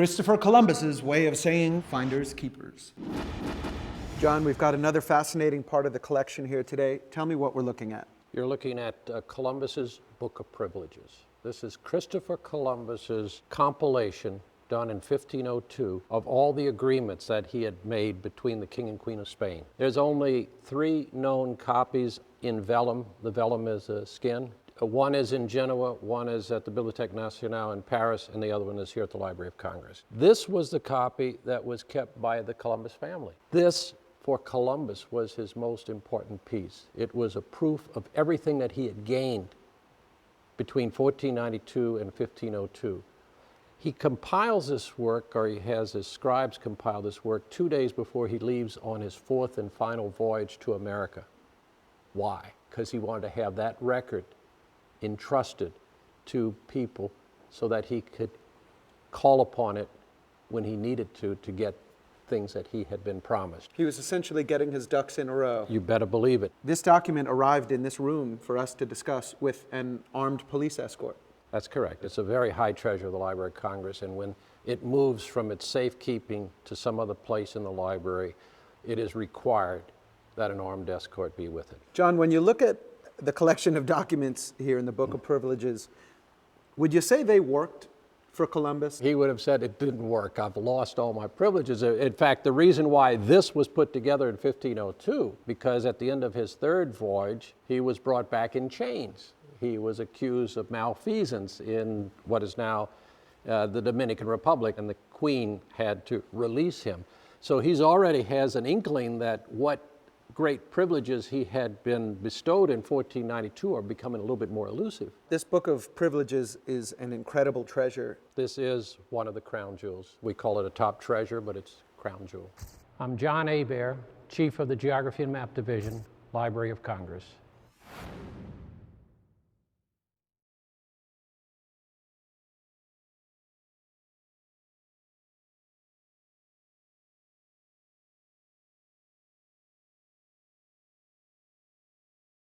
Christopher Columbus's way of saying finders keepers. John, we've got another fascinating part of the collection here today. Tell me what we're looking at. You're looking at Columbus's Book of Privileges. This is Christopher Columbus's compilation done in 1502 of all the agreements that he had made between the King and Queen of Spain. There's only 3 known copies in vellum. The vellum is a skin. One is in Genoa, one is at the Bibliothèque Nationale in Paris, and the other one is here at the Library of Congress. This was the copy that was kept by the Columbus family. This, for Columbus, was his most important piece. It was a proof of everything that he had gained between 1492 and 1502. He compiles this work, or he has his scribes compile this work 2 days before he leaves on his 4th and final voyage to America. Why? Because he wanted to have that record entrusted to people so that he could call upon it when he needed to get things that he had been promised. He was essentially getting his ducks in a row. You better believe it. This document arrived in this room for us to discuss with an armed police escort. That's correct. It's a very high treasure of the Library of Congress, and when it moves from its safekeeping to some other place in the library, it is required that an armed escort be with it. John, when you look at the collection of documents here in the Book of Privileges, would you say they worked for Columbus? He would have said it didn't work. I've lost all my privileges. In fact, the reason why this was put together in 1502, because at the end of his 3rd voyage, he was brought back in chains. He was accused of malfeasance in what is now the Dominican Republic, and the Queen had to release him. So he's already has an inkling that what great privileges he had been bestowed in 1492 are becoming a little bit more elusive. This Book of Privileges is an incredible treasure. This is one of the crown jewels. We call it a top treasure, but it's crown jewel. I'm John Hebert, Chief of the Geography and Map Division, Library of Congress.